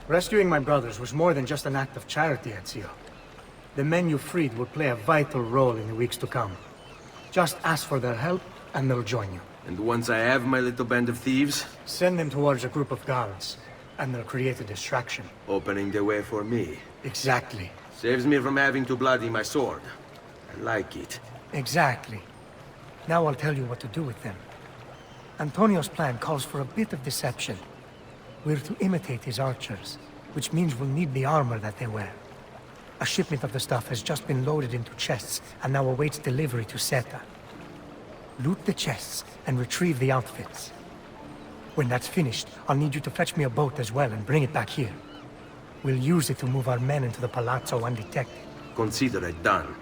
Rescuing my brothers was more than just an act of charity, Ezio. The men you freed will play a vital role in the weeks to come. Just ask for their help, and they'll join you. And once I have my little band of thieves? Send them towards a group of guards, and they'll create a distraction. Opening the way for me. Exactly. Saves me from having to bloody my sword. I like it. Exactly. Now I'll tell you what to do with them. Antonio's plan calls for a bit of deception. We're to imitate his archers, which means we'll need the armor that they wear. A shipment of the stuff has just been loaded into chests and now awaits delivery to Seta. Loot the chests and retrieve the outfits. When that's finished, I'll need you to fetch me a boat as well and bring it back here. We'll use it to move our men into the Palazzo undetected. Consider it done.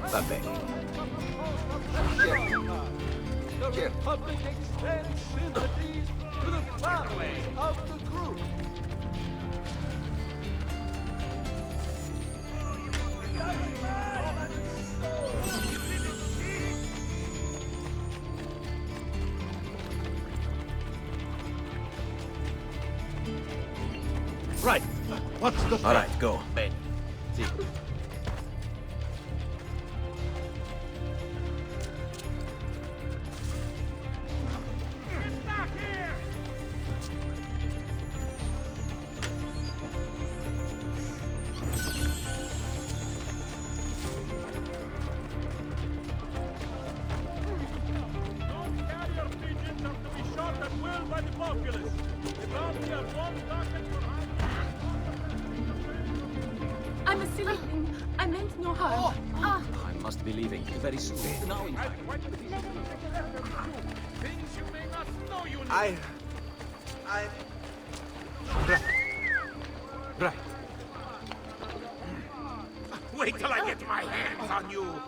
Va bene. The Republic extends sympathies to the families of the group. Right. What's the All right, go. Ben? See. I'm a silly thing. I meant no harm. Ah, I must be leaving very soon. Now, in fact. Right. Wait till I get my hands on you.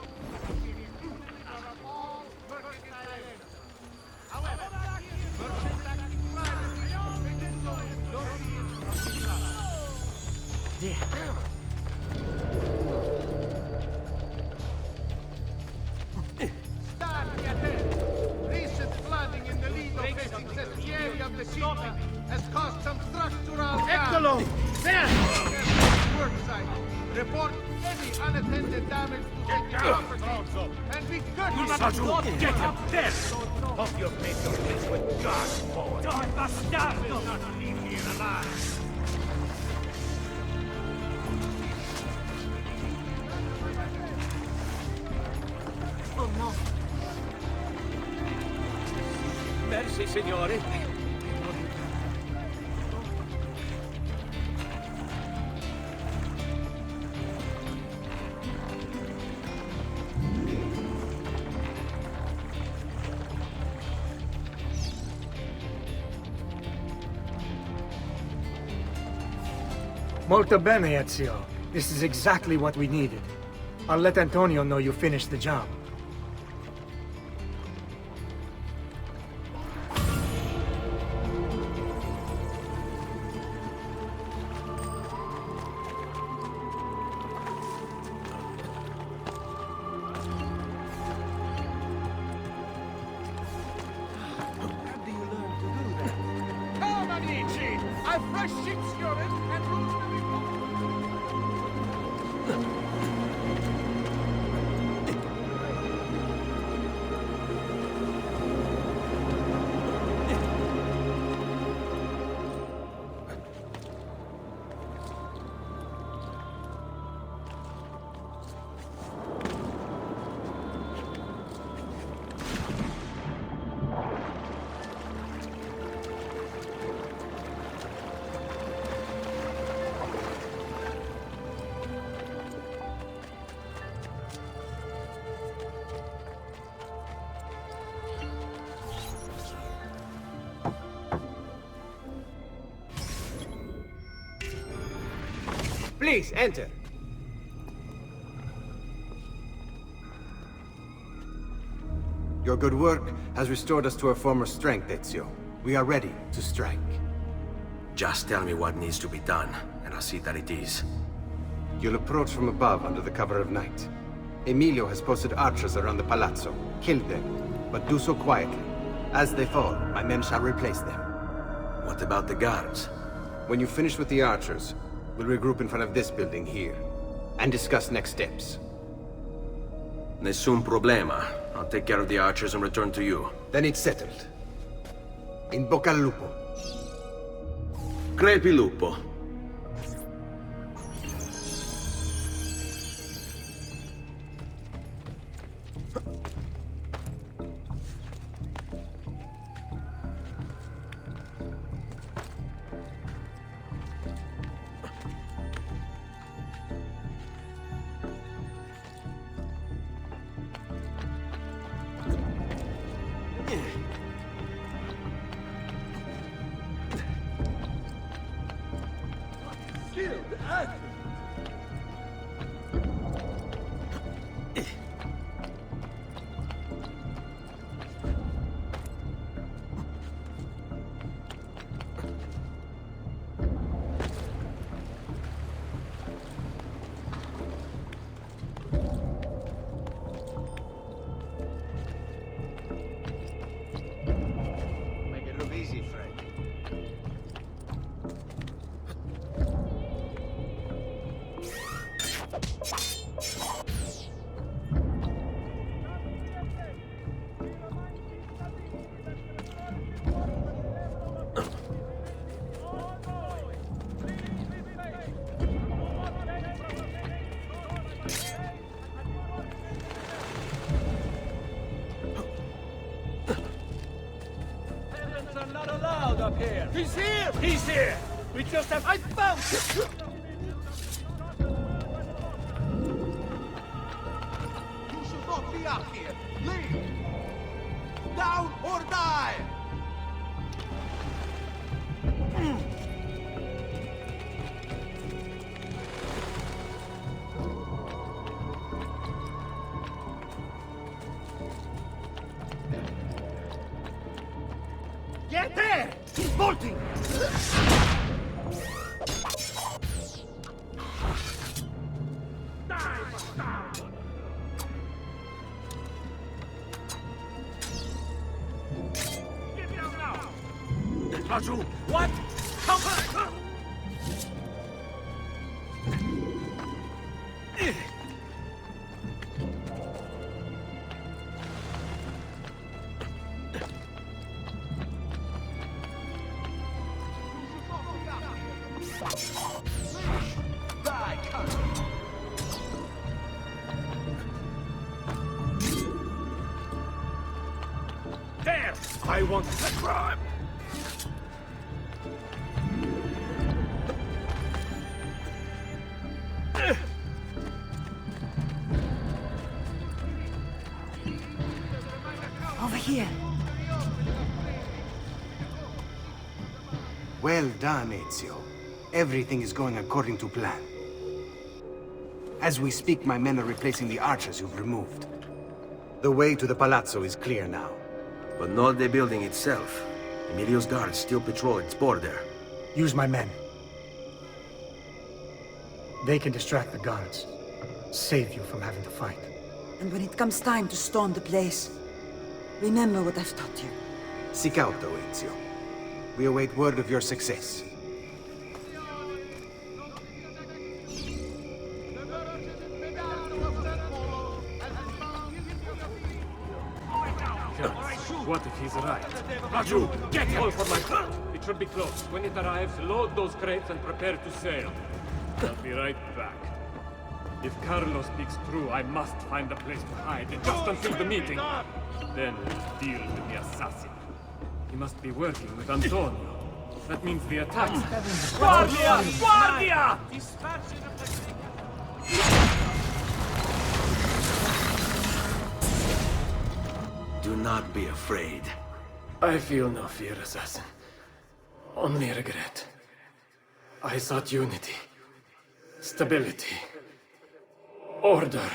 Recent flooding in the Lido facing Sestieri of the city has caused some structural Eccolo! There! work site. Report any unattended damage to city property. And be courteous. Get him! There! Hope you've made your peace with God, boy. Don't bastardo! Not leave me alive. oh no. Merci, signore. Molto bene, Ezio. This is exactly what we needed. I'll let Antonio know you finished the job. Come, amici! I've fresh sheets urine and rosemary. Please, enter. Your good work has restored us to our former strength, Ezio. We are ready to strike. Just tell me what needs to be done, and I'll see that it is. You'll approach from above under the cover of night. Emilio has posted archers around the palazzo. Kill them, but do so quietly. As they fall, my men shall replace them. What about the guards? When you finish with the archers, we'll regroup in front of this building here, and discuss next steps. Nessun problema. I'll take care of the archers and return to you. Then it's settled. In bocca al lupo. Crepi lupo. Make it look easy, Frank. Peasants are not allowed up here. He's here! He's here! We just have... I found him! You should not be up here! Leave! Down or die! Get there! He's bolting! Get down now! Raju, what? Come back! Die, cunt! There! I want the crime! Over here. Well done, Ezio. Everything is going according to plan. As we speak, my men are replacing the archers you've removed. The way to the palazzo is clear now. But not the building itself. Emilio's guards still patrol its border. Use my men. They can distract the guards. Save you from having to fight. And when it comes time to storm the place, remember what I've taught you. Seek out, though, Ezio. We await word of your success. What if he's right? Raju, get him! Call for my car. It should be close. When it arrives, load those crates and prepare to sail. I'll be right back. If Carlo speaks true, I must find a place to hide, just until the meeting. Then we'll deal with the assassin. He must be working with Antonio. That means the attacks... Guardia! Guardia! Do not be afraid. I feel no fear, assassin. Only regret. I sought unity. Stability. Order.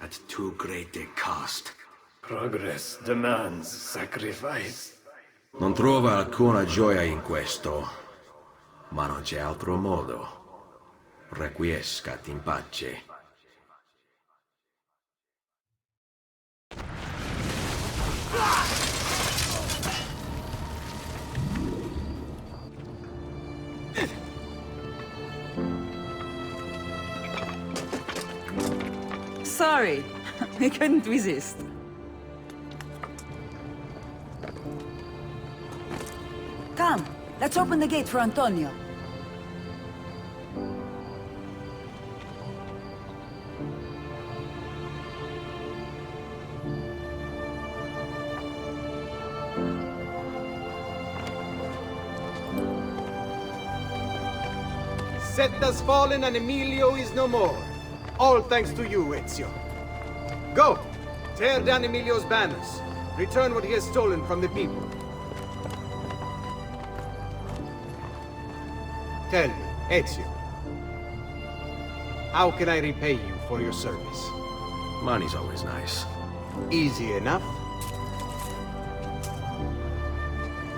At too great a cost. Progress demands sacrifice. Non trova alcuna gioia in questo, ma non c'è altro modo. Requiescat in pace. Sorry, I couldn't resist. Come, let's open the gate for Antonio. Set has fallen and Emilio is no more. All thanks to you, Ezio. Go! Tear down Emilio's banners. Return what he has stolen from the people. Tell me, Ezio. How can I repay you for your service? Money's always nice. Easy enough.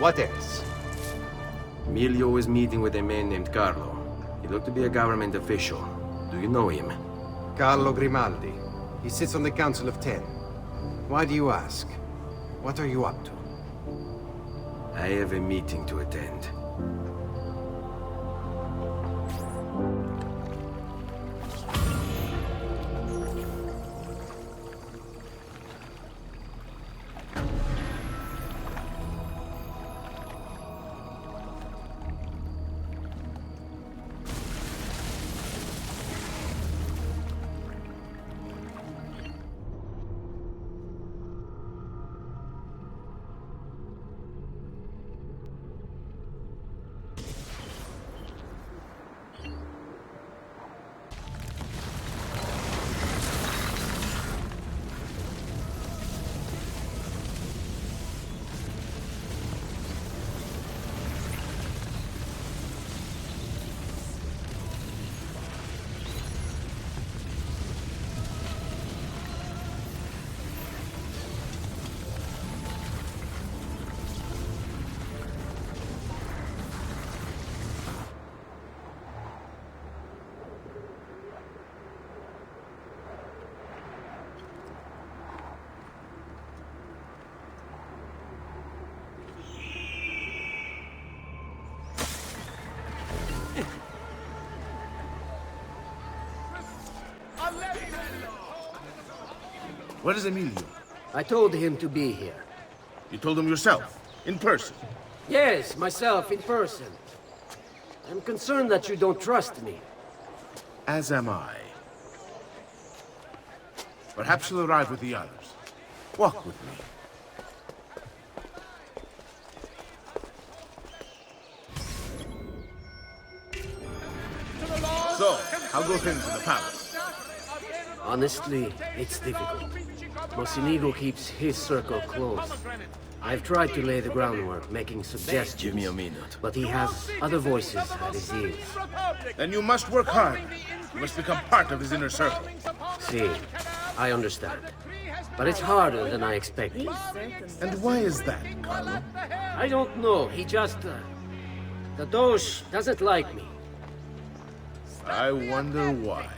What else? Emilio is meeting with a man named Carlo. He looked to be a government official. Do you know him? Carlo Grimaldi. He sits on the Council of Ten. Why do you ask? What are you up to? I have a meeting to attend. Where is Emilio? I told him to be here. You told him yourself, in person? Yes, myself, in person. I'm concerned that you don't trust me. As am I. Perhaps you'll arrive with the others. Walk with me. So, how go things in the palace? Honestly, it's difficult. Mocenigo keeps his circle close. I've tried to lay the groundwork, making suggestions. Give me a minute. But he has other voices at his ears. Then you must work hard. You must become part of his inner circle. See, I understand. But it's harder than I expected. And why is that, Carlo? I don't know. He just... the Doge doesn't like me. I wonder why.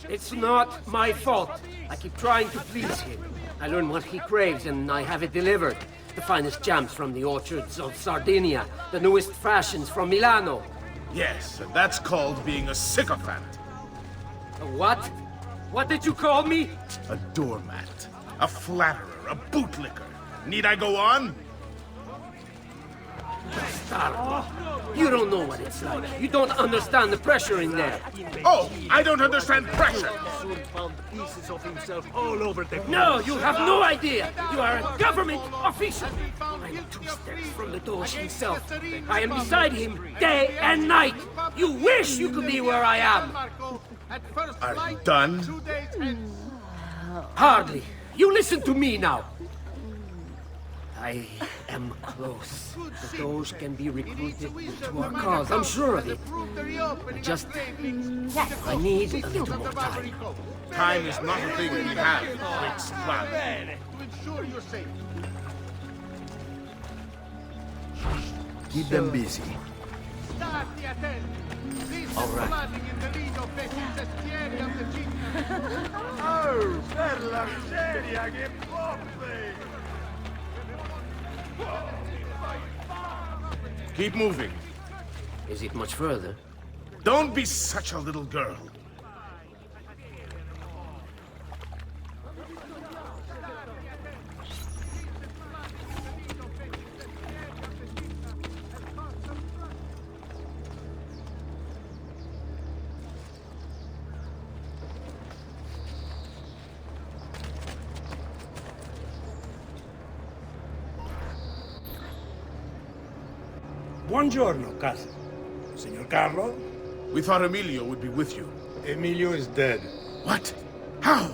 It's not my fault. I keep trying to please him. I learn what he craves and I have it delivered. The finest jams from the orchards of Sardinia, the newest fashions from Milano. Yes, and that's called being a sycophant. A what? What did you call me? A doormat, a flatterer, a bootlicker. Need I go on? Bastardo. You don't know what it's like. You don't understand the pressure in there. Oh, I don't understand pressure. No, you have no idea. You are a government official. I'm 2 steps from the Doge himself. I am beside him day and night. You wish you could be where I am. Are you done? Hardly. You listen to me now. I am close. The Doge can be recruited to our cause, I'm sure of it. I need a little more time. Time is not a thing we have in Rick's plan. To ensure your safety. Keep them busy. Stati attenti. This All right. flooding in the Lido faces Cestieri of the Chief. Oh, per la miseria, che bombe! Keep moving. Is it much further? Don't be such a little girl. Buongiorno, cousin. Signor Carlo? We thought Emilio would be with you. Emilio is dead. What? How?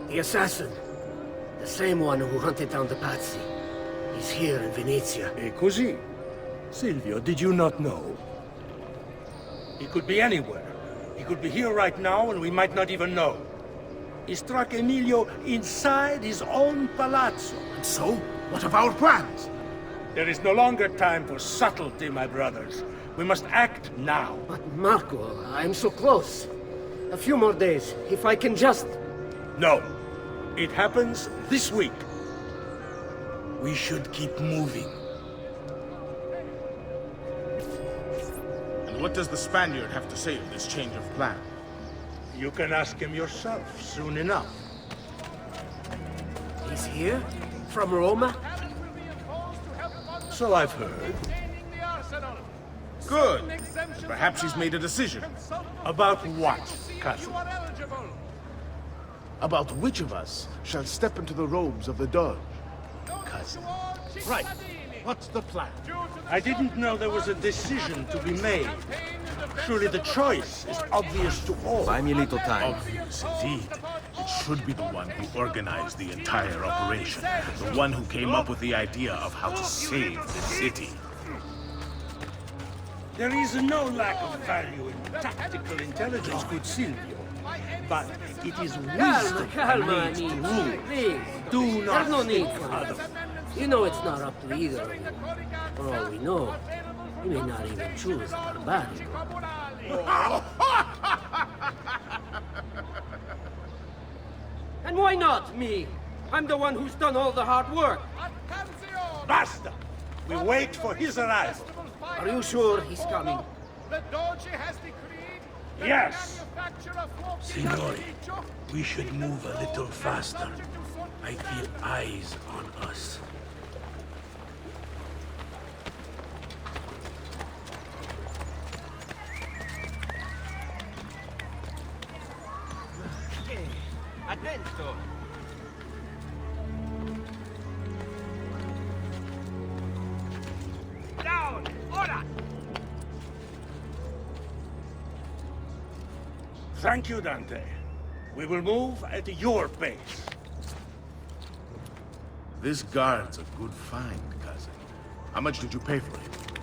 The assassin. The same one who hunted down the Pazzi. He's here in Venezia. E così? Silvio, did you not know? He could be anywhere. He could be here right now and we might not even know. He struck Emilio inside his own palazzo. And so? What of our plans? There is no longer time for subtlety, my brothers. We must act now. But Marco, I'm so close. A few more days, if I can just... No. It happens this week. We should keep moving. And what does the Spaniard have to say of this change of plan? You can ask him yourself soon enough. He's here? From Roma? So I've heard. Good. Perhaps he's made a decision. About what, cousin? About which of us shall step into the robes of the Doge. Cousin. Right. What's the plan? I didn't know there was a decision to be made. Surely the choice is obvious to all. Buy me a little time. Obvious indeed. It should be the one who organized the entire operation. The one who came up with the idea of how to save the city. There is no lack of value in tactical intelligence, good Silvio. But it is wisdom Calma, that needs to amici. rule. Please. Do not There's no need think for other. that. You know it's not up to either of you. For all we know, you may not even choose Barbarigo. And why not me? I'm the one who's done all the hard work. Basta! We wait for his arrival. Are you sure he's coming? The Doge has decreed that Yes. the manufacture of fuochi Signori, d'artificio we should move a little faster. I feel eyes on us. Attento! Down! Ora! Thank you, Dante. We will move at your pace. This guard's a good find, cousin. How much did you pay for it?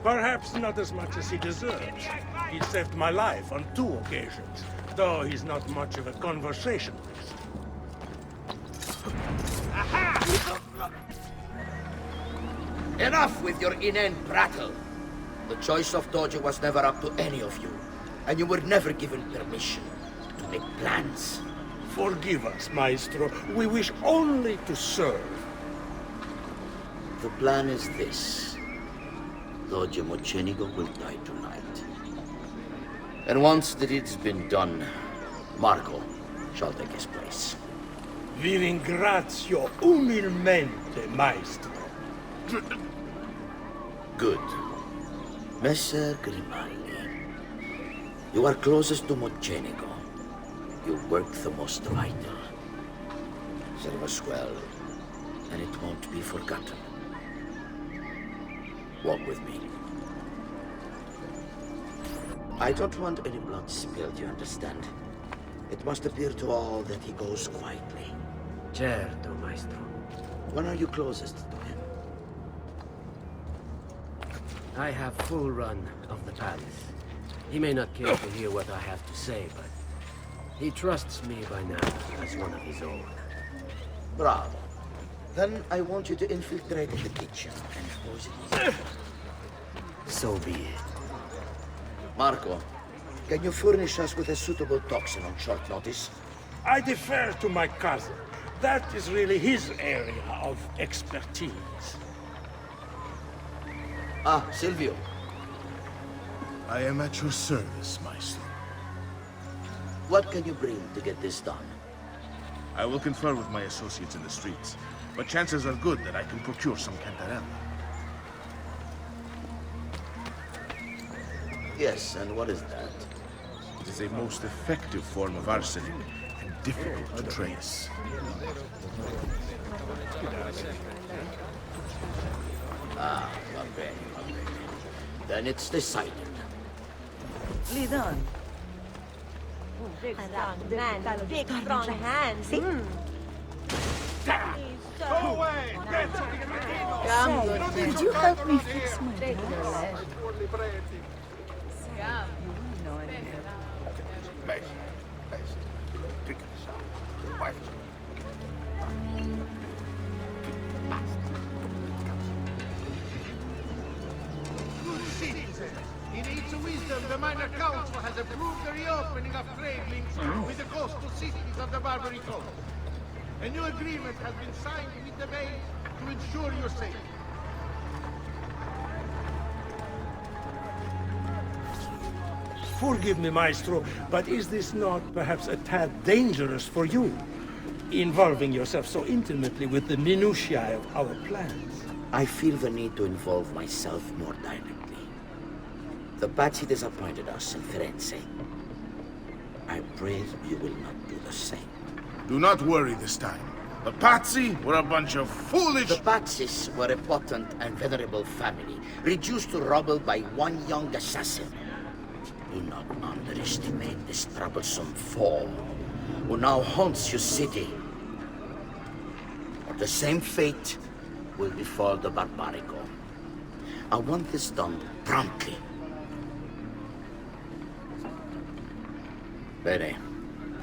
Perhaps not as much as he deserves. He saved my life on 2 occasions, though he's not much of a conversationalist. Enough with your inane prattle. The choice of Doge was never up to any of you, and you were never given permission to make plans. Forgive us, Maestro. We wish only to serve. The plan is this. Doge Mocenigo will die tonight. And once the deed's been done, Marco shall take his place. Vi ringrazio umilmente, Maestro. Good. Messer Grimaldi, you are closest to Mocenigo. You work the most vital. Serve us well, and it won't be forgotten. Walk with me. I don't want any blood spilled, you understand? It must appear to all that he goes quietly. Certo, Maestro. When are you closest to him? I have full run of the palace. He may not care to hear what I have to say, but he trusts me by now as one of his own. Bravo. Then I want you to infiltrate the kitchen and pose it. So be it. Marco, can you furnish us with a suitable toxin on short notice? I defer to my cousin. That is really his area of expertise. Ah, Silvio. I am at your service, Maestro. What can you bring to get this done? I will confer with my associates in the streets, but chances are good that I can procure some Cantarella. Yes, and what is that? It is a most effective form of arsenic and difficult to trace. Ah, va bene, va bene. Then it's decided. Lead on. Big strong man, big strong hands. See? Go away! Get Could you help me fix my dress? In its wisdom, the Minor Council has approved the reopening of trade links with the coastal cities of the Barbary Coast. A new agreement has been signed with the Bay to ensure your safety. Forgive me, Maestro, but is this not perhaps a tad dangerous for you? Involving yourself so intimately with the minutiae of our plans. I feel the need to involve myself more directly. The Pazzi disappointed us in Firenze. I pray you will not do the same. Do not worry this time. The Pazzi were a bunch of foolish... The Pazzis were a potent and venerable family, reduced to rubble by one young assassin. Do not underestimate this troublesome foe, who now haunts your city. Or the same fate will befall the Barbarico. I want this done promptly. Bene,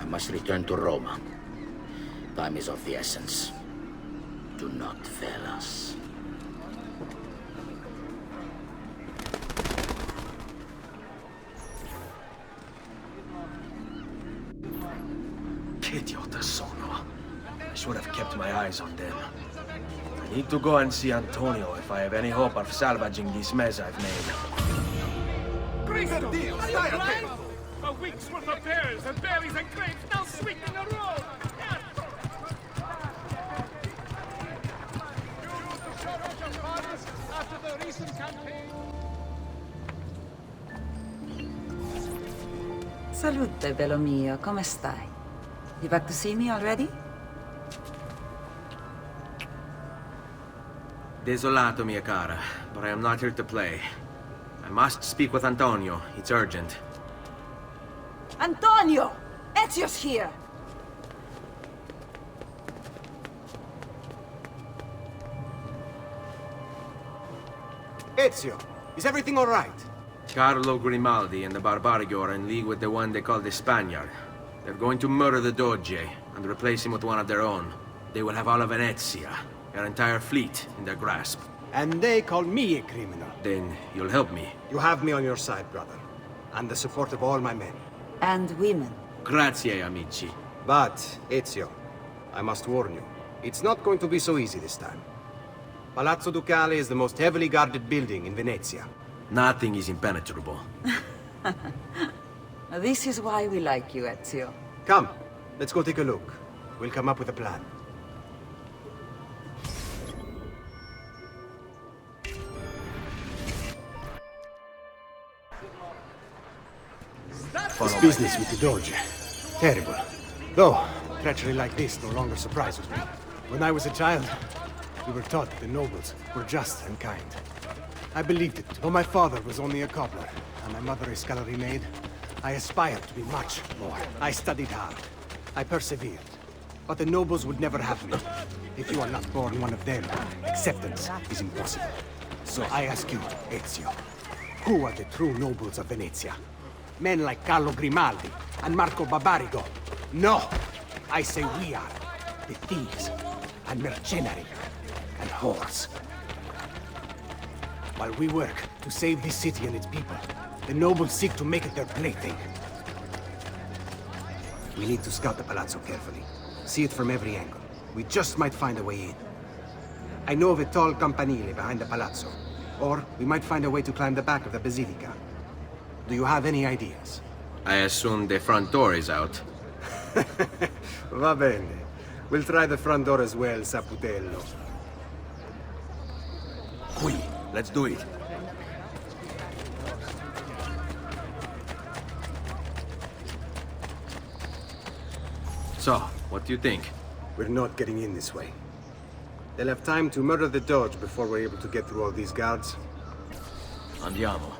I must return to Roma. Time is of the essence. Do not fail us. Che idiota sono. I should have kept my eyes on them. I need to go and see Antonio if I have any hope of salvaging this mess I've made. Cristo! Stai attento! A week's worth of pears and berries and grapes now sweeping the road! After the recent campaign. Salute, bello mio. Come stai? You back to see me already? Desolato, mia cara, but I am not here to play. I must speak with Antonio. It's urgent. Antonio! Ezio's here! Ezio, is everything all right? Carlo Grimaldi and the Barbarigo are in league with the one they call the Spaniard. They're going to murder the Doge and replace him with one of their own. They will have all of Venezia, their entire fleet, in their grasp. And they call me a criminal. Then you'll help me. You have me on your side, brother. And the support of all my men. And women. Grazie, amici. But, Ezio, I must warn you. It's not going to be so easy this time. Palazzo Ducale is the most heavily guarded building in Venezia. Nothing is impenetrable. This is why we like you, Ezio. Come, let's go take a look. We'll come up with a plan. This business with the Doge. Terrible. Though, treachery like this no longer surprises me. When I was a child, we were taught that the nobles were just and kind. I believed it. Though my father was only a cobbler, and my mother a scullery maid, I aspired to be much more. I studied hard. I persevered. but the nobles would never have me. If you are not born one of them, acceptance is impossible. So I ask you, Ezio, who are the true nobles of Venezia? Men like Carlo Grimaldi and Marco Barbarigo? No! I say we are the thieves and mercenary and whores. While we work to save this city and its people, the nobles seek to make it their plaything. We need to scout the palazzo carefully. See it from every angle. We just might find a way in. I know of a tall campanile behind the palazzo. Or we might find a way to climb the back of the basilica. Do you have any ideas? I assume the front door is out. Va bene. We'll try the front door as well, Saputello. Qui, let's do it. So, what do you think? We're not getting in this way. They'll have time to murder the Doge before we're able to get through all these guards. Andiamo.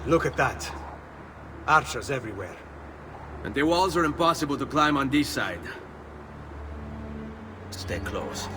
Look at that. Archers everywhere. And the walls are impossible to climb on this side. Stay close.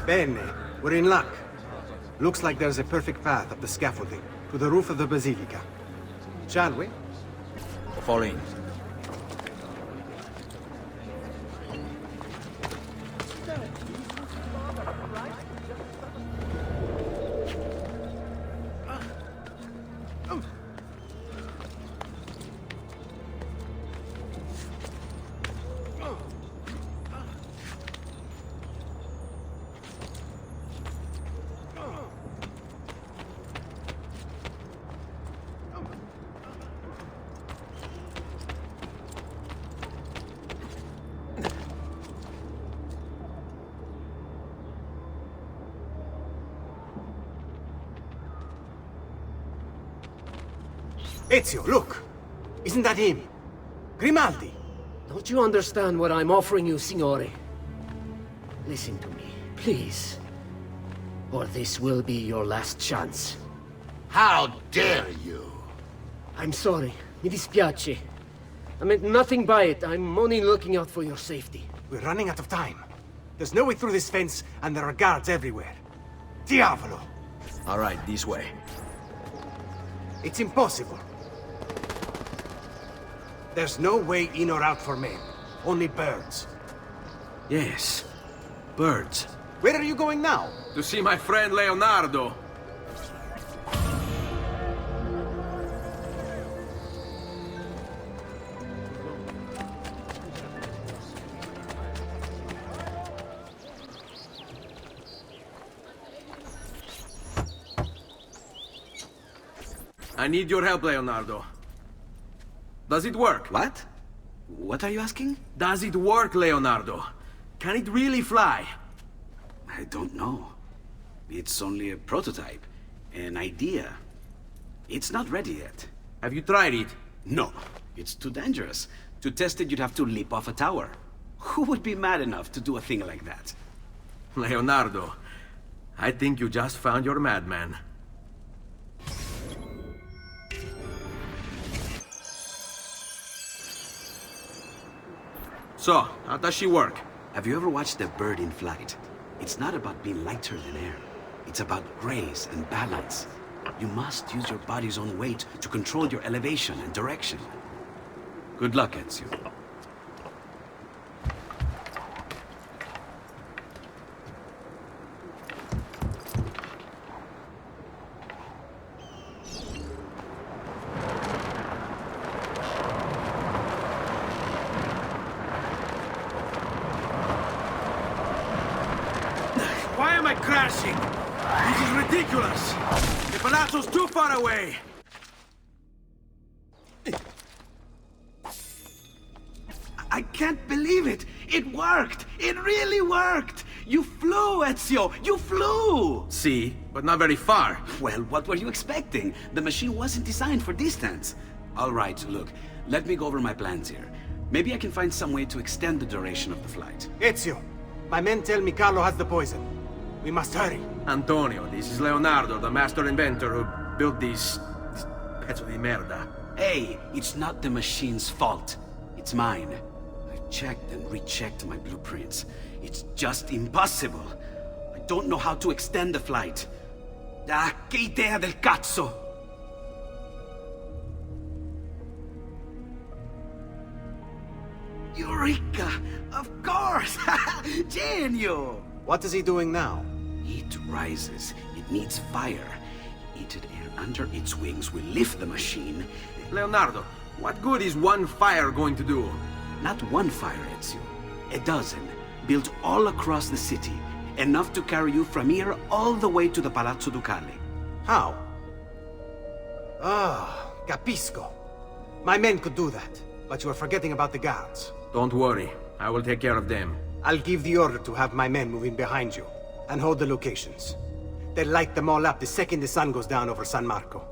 Bene, we're in luck. Looks like there's a perfect path up the scaffolding to the roof of the basilica. Shall we? Fall in. Ezio, look! Isn't that him? Grimaldi! Don't you understand what I'm offering you, Signore? Listen to me, please. Or this will be your last chance. How dare you? I'm sorry. Mi dispiace. I meant nothing by it. I'm only looking out for your safety. We're running out of time. There's no way through this fence, and there are guards everywhere. Diavolo! All right, this way. It's impossible. There's no way in or out for men. Only birds. Yes, birds. Where are you going now? To see my friend Leonardo. I need your help, Leonardo. Does it work? What? What are you asking? Does it work, Leonardo? Can it really fly? I don't know. It's only a prototype, an idea. It's not ready yet. Have you tried it? No, it's too dangerous. To test it, you'd have to leap off a tower. Who would be mad enough to do a thing like that? Leonardo, I think you just found your madman. So, how does she work? Have you ever watched a bird in flight? It's not about being lighter than air. It's about grace and balance. You must use your body's own weight to control your elevation and direction. Good luck, Ezio. Why am I crashing? This is ridiculous! The palazzo's too far away! I can't believe it! It worked! It really worked! You flew, Ezio! You flew! See, but not very far. Well, what were you expecting? The machine wasn't designed for distance. All right, look, let me go over my plans here. Maybe I can find some way to extend the duration of the flight. Ezio, my men tell me Carlo has the poison. We must hurry. Antonio, this is Leonardo, the master inventor who built this pezzo di merda. Hey, it's not the machine's fault. It's mine. I've checked and rechecked my blueprints. It's just impossible. I don't know how to extend the flight. Ah, che idea del cazzo! Eureka! Of course! Genio! What is he doing now? Heat rises. It needs fire. Heated air under its wings will lift the machine. Leonardo, what good is one fire going to do? Not one fire, Ezio. A dozen, built all across the city. Enough to carry you from here all the way to the Palazzo Ducale. How? Ah, capisco. My men could do that, but you are forgetting about the guards. Don't worry, I will take care of them. I'll give the order to have my men moving behind you, and hold the locations. They'll light them all up the second the sun goes down over San Marco.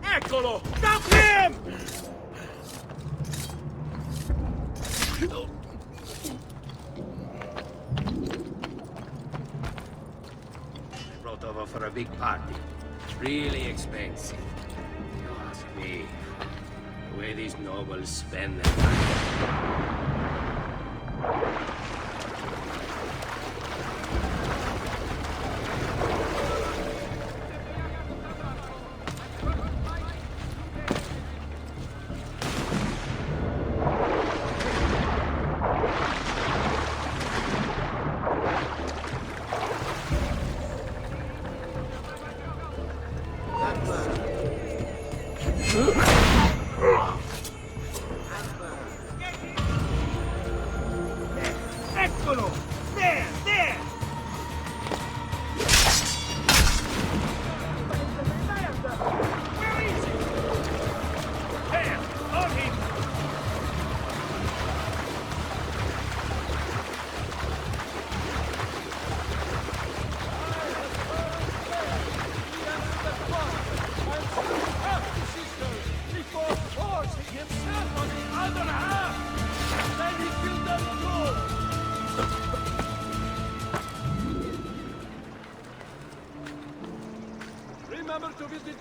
Eccolo! Stop him! I brought over for a big party. It's really expensive. You ask me, the way these nobles spend their money.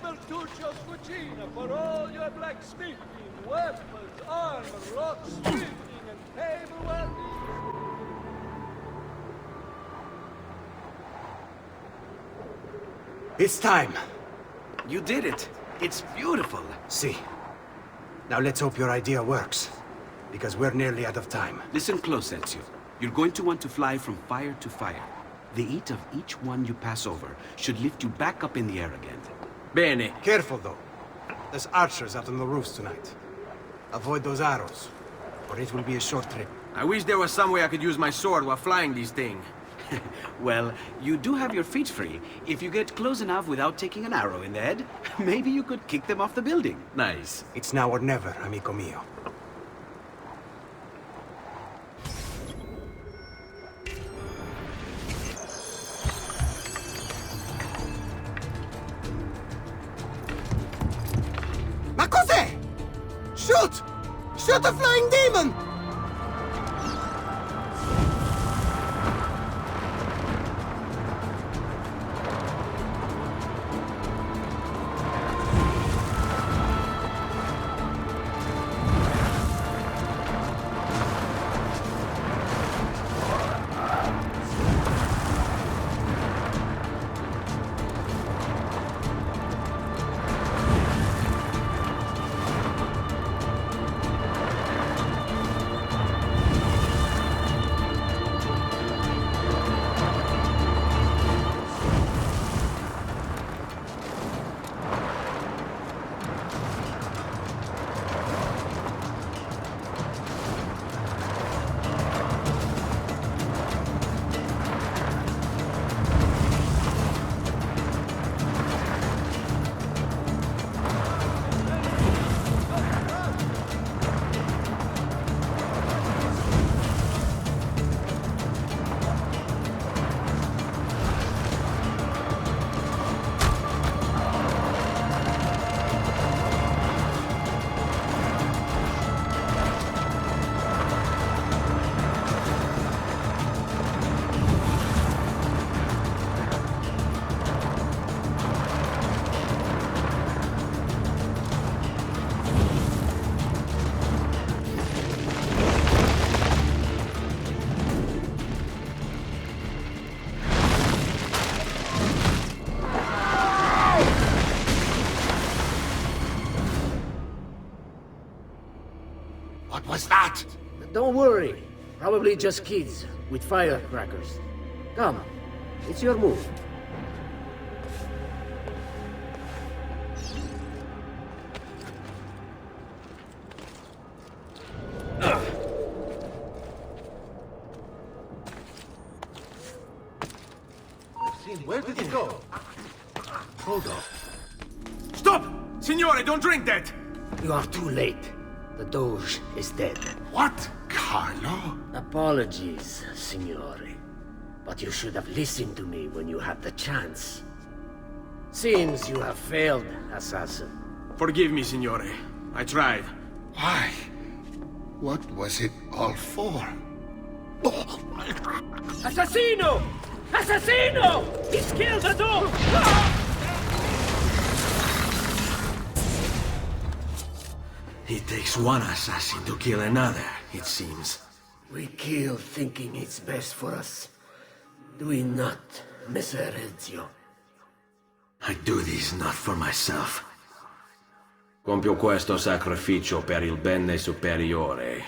Bertuccio Sfucina for all your blacksmithing, weapons, armor, locksmithing, and tableware. It's time. You did it. It's beautiful. See. Now let's hope your idea works. Because we're nearly out of time. Listen close, Ezio. You're going to want to fly from fire to fire. The heat of each one you pass over should lift you back up in the air again. Bene. Careful, though. There's archers out on the roofs tonight. Avoid those arrows, or it will be a short trip. I wish there was some way I could use my sword while flying these things. Well, you do have your feet free. If you get close enough without taking an arrow in the head, maybe you could kick them off the building. Nice. It's now or never, amico mio. Ma cos'è? Shoot! Shoot a flying demon! What was that? Don't worry. Probably just kids with firecrackers. Come, it's your move. Where did he go? Hold on. Stop! Signore, don't drink that! You are too late. The Doge is dead. What? Carlo? Apologies, Signore. But you should have listened to me when you had the chance. Seems you have failed, assassin. Forgive me, Signore. I tried. Why? What was it all for? Assassino! Assassino! He's killed the dog! It takes one assassin to kill another, it seems. We kill thinking it's best for us. Do we not, Messer Ezio? I do this not for myself. Compio questo sacrificio per il bene superiore.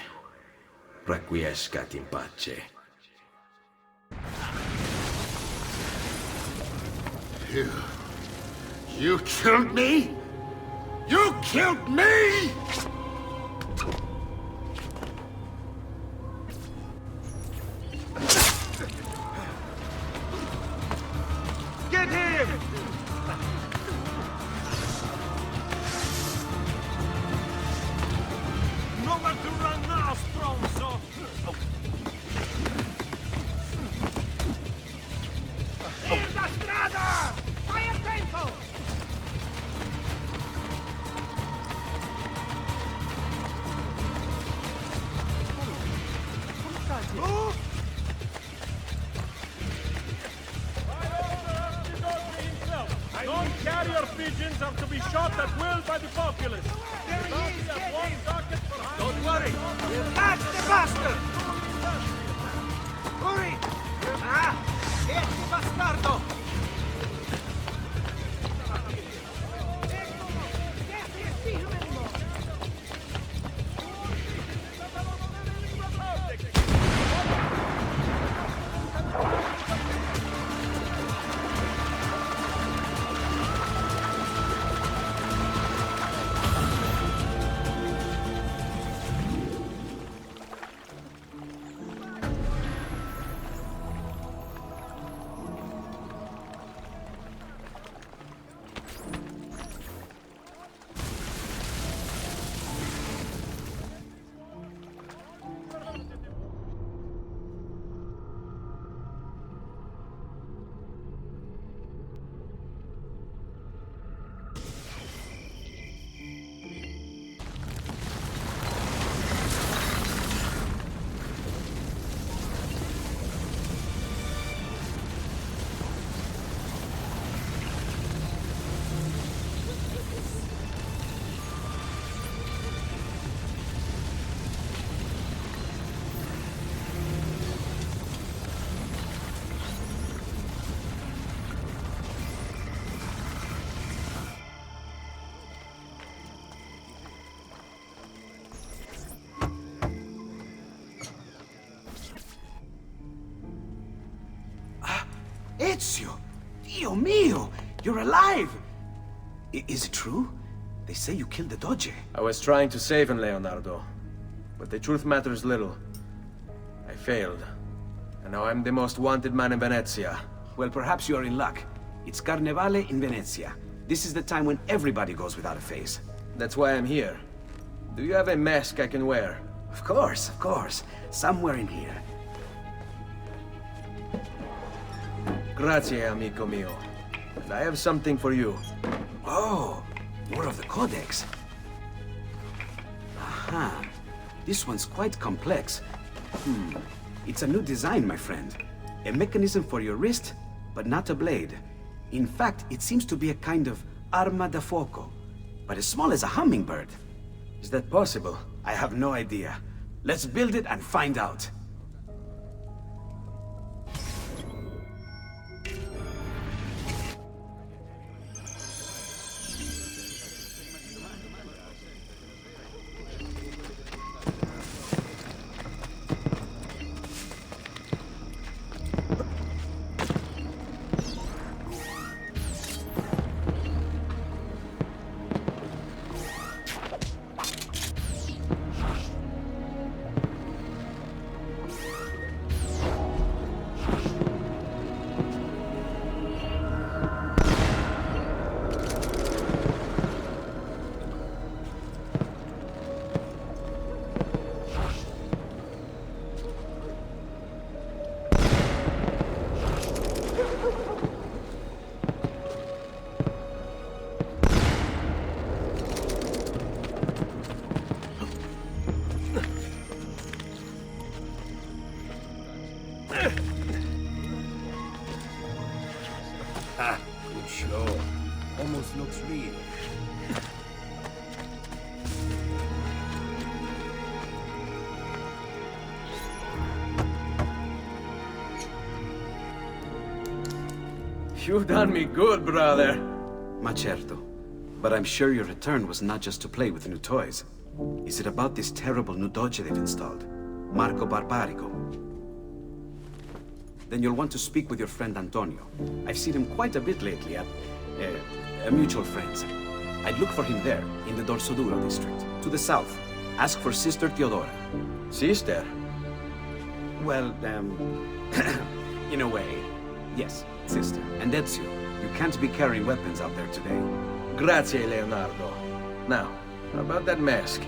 Requiescat in pace. You killed me? You killed me? Get him! Nowhere to run now, Stronzo! In la strada! Fai attento! Don't carry your feet! legions are to be shot at will by the populace. Don't worry. We'll catch the bastard! Hurry! Ah! Este bastardo! Ezio! Dio mio! You're alive! Is it true? They say you killed the Doge. I was trying to save him, Leonardo. But the truth matters little. I failed. And now I'm the most wanted man in Venezia. Well, perhaps you are in luck. It's Carnevale in Venezia. This is the time when everybody goes without a face. That's why I'm here. Do you have a mask I can wear? Of course, of course. Somewhere in here. Grazie, amico mio. And I have something for you. Oh, more of the Codex. Aha. This one's quite complex. It's a new design, my friend. A mechanism for your wrist, but not a blade. In fact, it seems to be a kind of arma da fuoco, but as small as a hummingbird. Is that possible? I have no idea. Let's build it and find out. Ah, good show. Almost looks real. You've done me good, brother. Ma certo. But I'm sure your return was not just to play with new toys. Is it about this terrible new doge they've installed? Marco Barbarigo? Then you'll want to speak with your friend Antonio. I've seen him quite a bit lately at... mutual friends. I'd look for him there, in the Dorsoduro district, to the south. Ask for Sister Theodora. Sister? Well, in a way, yes, sister. And Ezio, you can't be carrying weapons out there today. Grazie, Leonardo. Now, how about that mask?